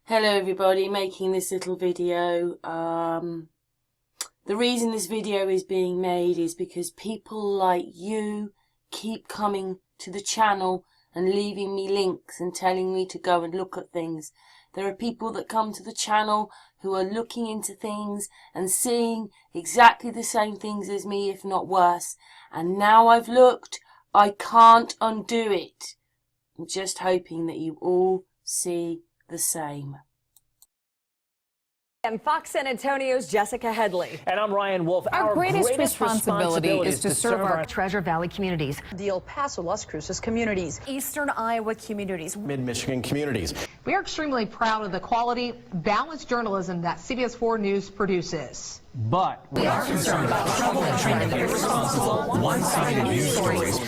Hello everybody, making this little video. The reason this video is being made is because people like you keep coming to the channel and leaving me links and telling me to go and look at things. There are people that come to the channel who are looking into things and seeing exactly the same things as me, if not worse. And now I've looked, I can't undo it. I'm just hoping that you all see the same. And Fox San Antonio's Jessica Headley. And I'm Ryan Wolf. Our greatest responsibility is to serve our Treasure Valley communities, the El Paso, Las Cruces communities, Eastern Iowa communities, Mid-Michigan communities. We are extremely proud of the quality, balanced journalism that CBS 4 News produces. But we are concerned about trouble and trend of irresponsible, one-sided news stories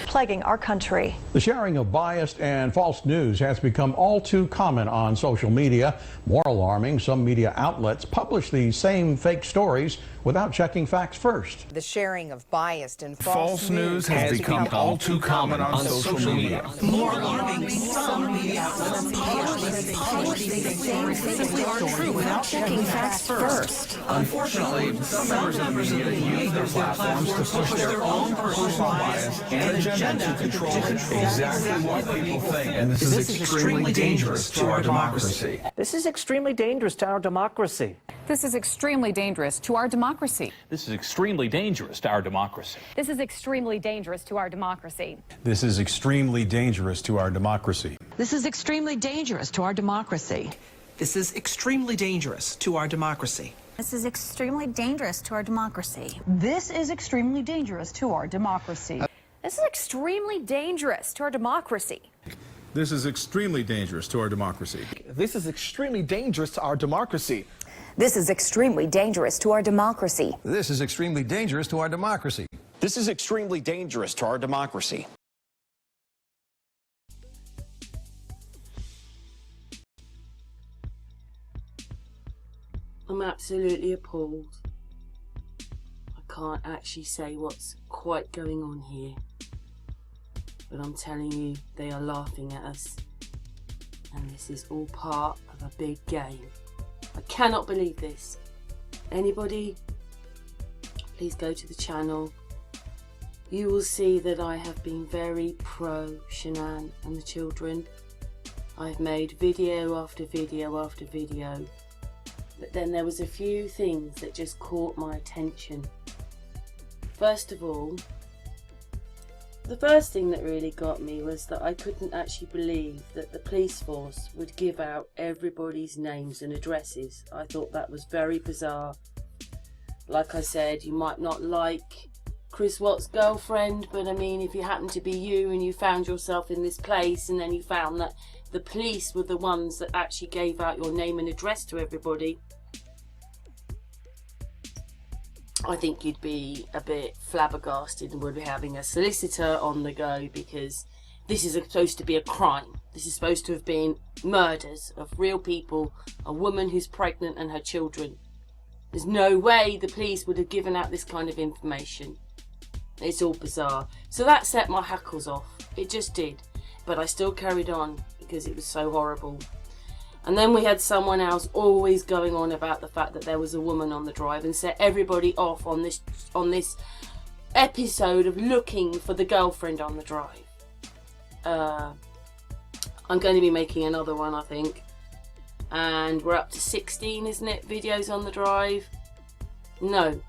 plaguing our country. The sharing of biased and false news has become all too common on social media. More alarming, some media outlets publish these same fake stories without checking facts first. The sharing of biased and false news has become all too common on social media. More alarming, some media outlets publish these same fake stories without checking facts first. Unfortunately, some members of the media use their platforms to push their own personal bias and agenda to control exactly what people think. And this is extremely dangerous to our democracy. This is extremely dangerous to our democracy. This is extremely dangerous to our democracy. This is extremely dangerous to our democracy. This is extremely dangerous to our democracy. This is extremely dangerous to our democracy. This is extremely dangerous to our democracy. This is extremely dangerous to our democracy. This is extremely dangerous to our democracy. This is extremely dangerous to our democracy. This is extremely dangerous to our democracy. This is extremely dangerous to our democracy. This is extremely dangerous to our democracy. This is extremely dangerous to our democracy. This is extremely dangerous to our democracy. This is extremely dangerous to our democracy. I'm absolutely appalled. I can't actually say what's quite going on here, but I'm telling you, they are laughing at us, and this is all part of a big game. I cannot believe this. Anybody, please go to the channel. You will see that I have been very pro Shanann and the children. I've made video after video after video. But then there was a few things that just caught my attention. First of all, the first thing that really got me was that I couldn't actually believe that the police force would give out everybody's names and addresses. I thought that was very bizarre. Like I said, you might not like Chris Watt's girlfriend, but I mean, if you happen to be you and you found yourself in this place and then you found that the police were the ones that actually gave out your name and address to everybody, I think you'd be a bit flabbergasted and would be having a solicitor on the go, because this is supposed to be a crime. This is supposed to have been murders of real people, a woman who's pregnant and her children. There's no way the police would have given out this kind of information. It's all bizarre. So that set my hackles off. It just did. But I still carried on because it was so horrible. And then we had someone else always going on about the fact that there was a woman on the drive and set everybody off on this episode of looking for the girlfriend on the drive. I'm going to be making another one, I think. And we're up to 16, isn't it? Videos on the drive. No,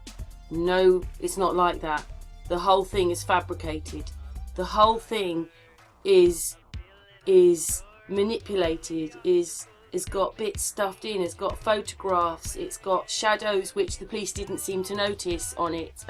it's not like that. The whole thing is fabricated. The whole thing is manipulated, it's got bits stuffed in, it's got photographs, it's got shadows which the police didn't seem to notice on it.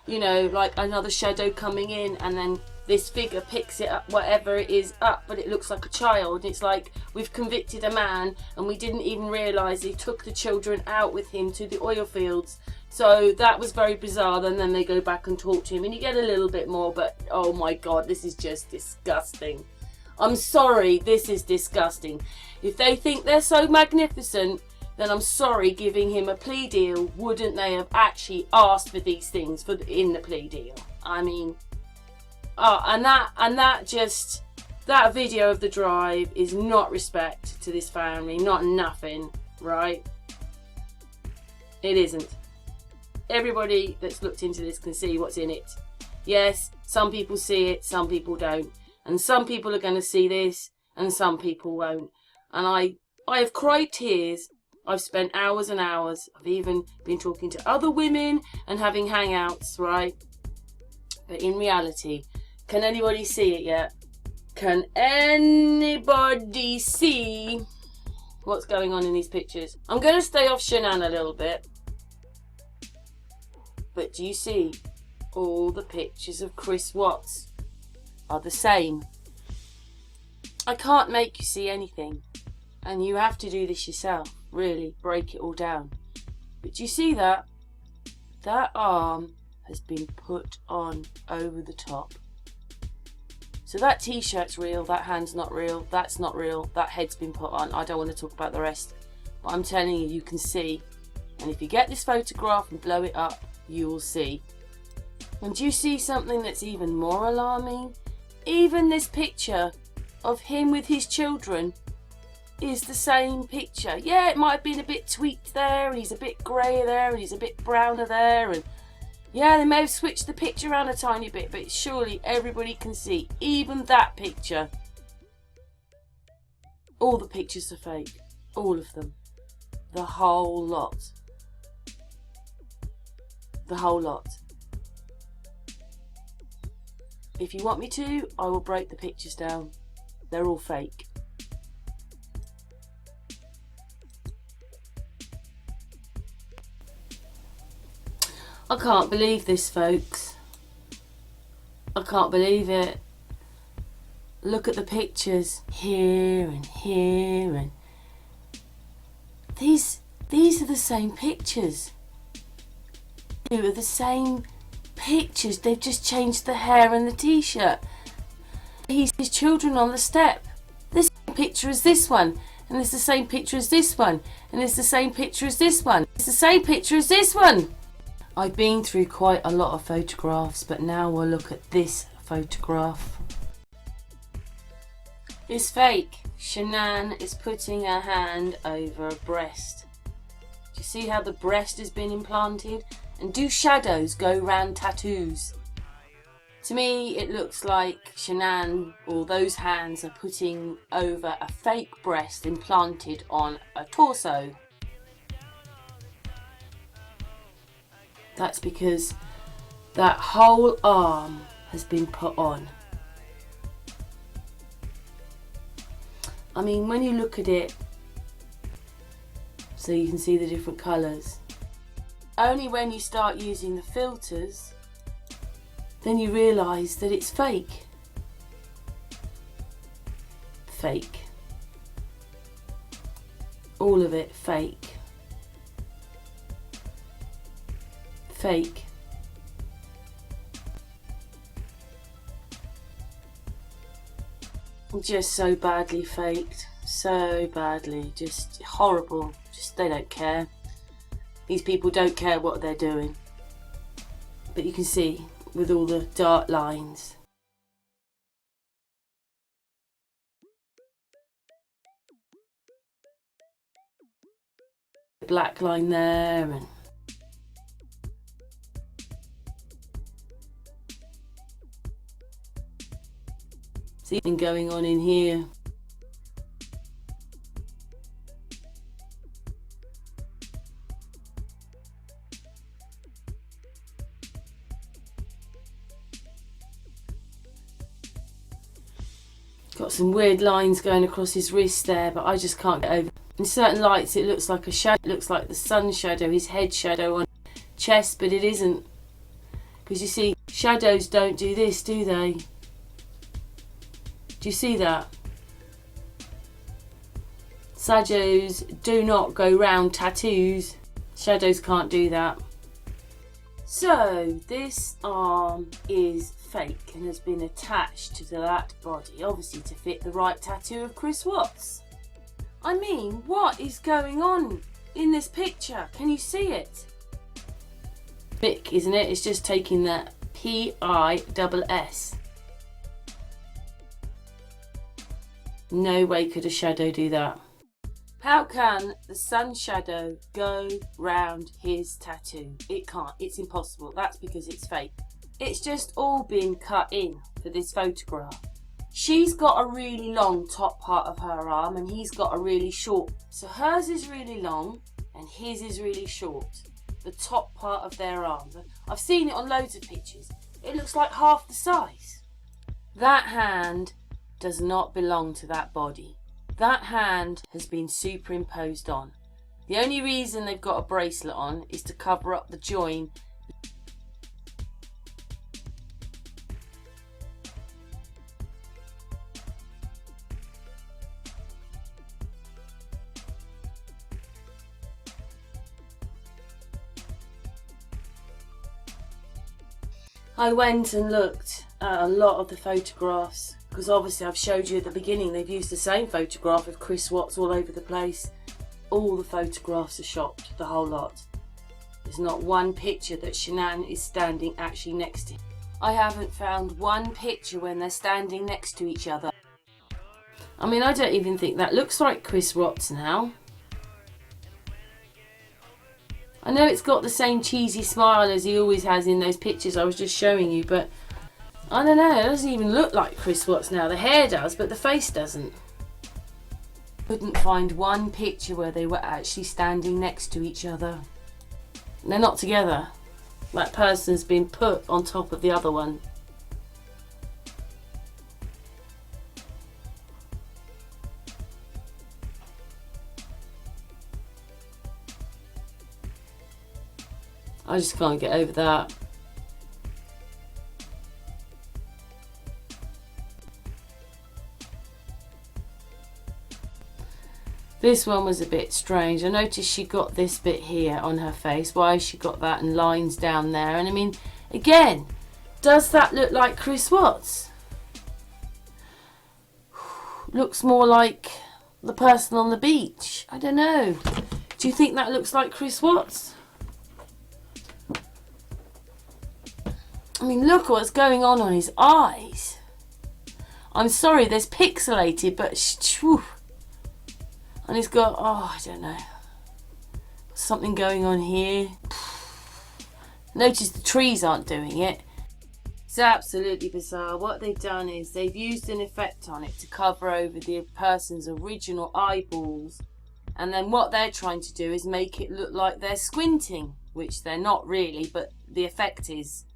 You know, like another shadow coming in and then this figure picks it up, whatever it is, up, but it looks like a child. It's like we've convicted a man and we didn't even realise he took the children out with him to the oil fields. So that was very bizarre. And then they go back and talk to him and you get a little bit more, but oh my God, this is just disgusting. I'm sorry, this is disgusting. If they think they're so magnificent, then I'm sorry, giving him a plea deal, wouldn't they have actually asked for these things in the plea deal? I mean, and that That video of the drive is not respect to this family, not nothing, right? It isn't. Everybody that's looked into this can see what's in it. Yes, some people see it, some people don't. And some people are going to see this, and some people won't. And I have cried tears. I've spent hours and hours. I've even been talking to other women and having hangouts, right? But in reality, can anybody see it yet? Can anybody see what's going on in these pictures? I'm going to stay off Shanann a little bit. But do you see all the pictures of Chris Watts are the same? I can't make you see anything. And you have to do this yourself. Really break it all down. But do you see that? That arm has been put on over the top. So that t-shirt's real, that hand's not real, that's not real, that head's been put on. I don't want to talk about the rest. But I'm telling you, you can see. And if you get this photograph and blow it up, you will see. And do you see something that's even more alarming? Even this picture of him with his children is the same picture. Yeah, it might have been a bit tweaked there, and he's a bit greyer there, and he's a bit browner there, and yeah, they may have switched the picture around a tiny bit, but surely everybody can see, even that picture. All the pictures are fake. All of them. The whole lot. The whole lot. If you want me to, I will break the pictures down. They're all fake. I can't believe this, folks. I can't believe it. Look at the pictures here and here, and these are the same pictures. They are the same pictures. They've just changed the hair and the t-shirt. He's his children on the step. This picture is this one, and it's the same picture as this one, and it's the same picture as this one. It's the same picture as this one. I've been through quite a lot of photographs, but now we'll look at this photograph. It's fake. Shanann is putting her hand over a breast. Do you see how the breast has been implanted? And do shadows go round tattoos? To me, it looks like Shanann, or those hands, are putting over a fake breast implanted on a torso. That's because that whole arm has been put on. I mean, when you look at it, so you can see the different colours, only when you start using the filters, then you realise that it's fake. Fake. All of it fake. Fake. Just so badly faked. So badly. Just horrible. Just, they don't care. These people don't care what they're doing. But you can see with all the dark lines. Black line there, and see something going on in here. Got some weird lines going across his wrist there, but I just can't get over. In certain lights it looks like a shadow, it looks like the sun shadow, his head shadow on chest, but it isn't. Because you see, shadows don't do this, do they? Do you see that? Shadows do not go round tattoos. Shadows can't do that. So this arm is fake and has been attached to that body, obviously to fit the right tattoo of Chris Watts. I mean, what is going on in this picture? Can you see it? Thick, isn't it? It's just taking that P-I-S-S. No way could a shadow do that. How can the sun shadow go round his tattoo? It can't. It's impossible. That's because it's fake. It's just all been cut in for this photograph. She's got a really long top part of her arm and he's got a really short. So hers is really long and his is really short. The top part of their arm. I've seen it on loads of pictures. It looks like half the size. That hand does not belong to that body. That hand has been superimposed on. The only reason they've got a bracelet on is to cover up the join. I went and looked at a lot of the photographs because obviously I've showed you at the beginning they've used the same photograph of Chris Watts all over the place. All the photographs are shopped, the whole lot. There's not one picture that Shanann is standing actually next to him. I haven't found one picture when they're standing next to each other. I mean, I don't even think that looks like Chris Watts now. I know it's got the same cheesy smile as he always has in those pictures I was just showing you, but I don't know, it doesn't even look like Chris Watts now. The hair does, but the face doesn't. Couldn't find one picture where they were actually standing next to each other. They're not together. That person's been put on top of the other one. I just can't get over that. This one was a bit strange. I noticed she got this bit here on her face. Why she got that and lines down there? And I mean, again, does that look like Chris Watts? Looks more like the person on the beach. I don't know. Do you think that looks like Chris Watts? I mean, look what's going on his eyes. I'm sorry, there's pixelated, but and he's got, oh, I don't know, something going on here. Notice the trees aren't doing it. It's absolutely bizarre. What they've done is they've used an effect on it to cover over the person's original eyeballs, and then what they're trying to do is make it look like they're squinting, which they're not really, but the effect is.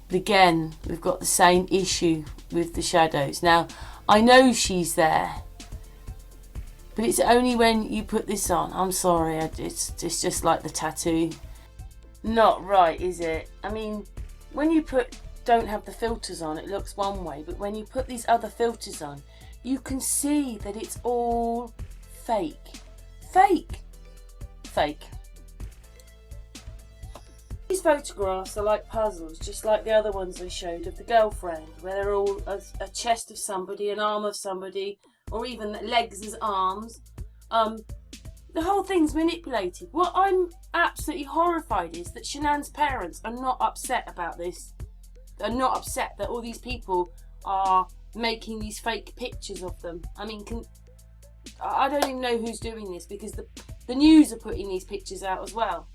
But again, we've got the same issue with the shadows. Now, I know she's there, but it's only when you put this on. I'm sorry, it's just like the tattoo. Not right, is it? I mean, when you don't have the filters on, it looks one way, but when you put these other filters on, you can see that it's all fake. Fake. Fake. These photographs are like puzzles, just like the other ones I showed of the girlfriend, where they're all a chest of somebody, an arm of somebody, or even legs as arms. The whole thing's manipulated. What I'm absolutely horrified is that Shanann's parents are not upset about this. They're not upset that all these people are making these fake pictures of them. I mean, I don't even know who's doing this, because the news are putting these pictures out as well.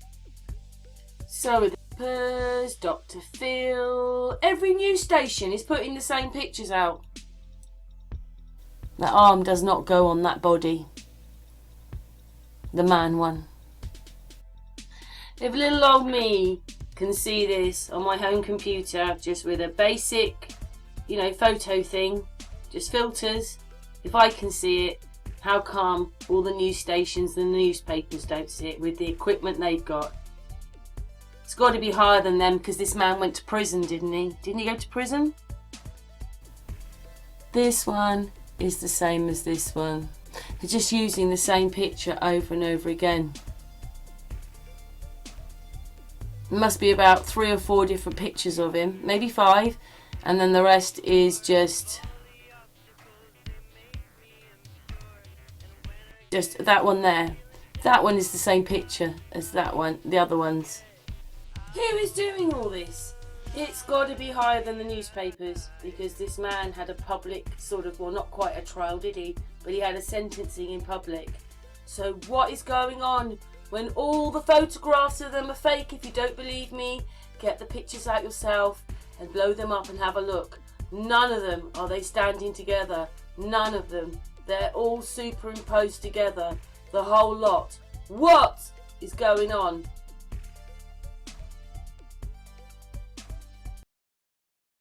So the papers, Dr. Phil, every news station is putting the same pictures out. That arm does not go on that body. The man one. If little old me can see this on my home computer just with a basic, photo thing, just filters, if I can see it, how come all the news stations and the newspapers don't see it with the equipment they've got? It's got to be higher than them, because this man went to prison, didn't he? Didn't he go to prison? This one is the same as this one. They're just using the same picture over and over again. There must be about 3 or 4 different pictures of him, maybe 5, and then the rest is just that one there. That one is the same picture as that one, the other ones. Who is doing all this? It's got to be higher than the newspapers, because this man had a public sort of, well, not quite a trial, did he? But he had a sentencing in public. So what is going on when all the photographs of them are fake? If you don't believe me, get the pictures out yourself and blow them up and have a look. None of them are they standing together. None of them. They're all superimposed together. The whole lot. What is going on?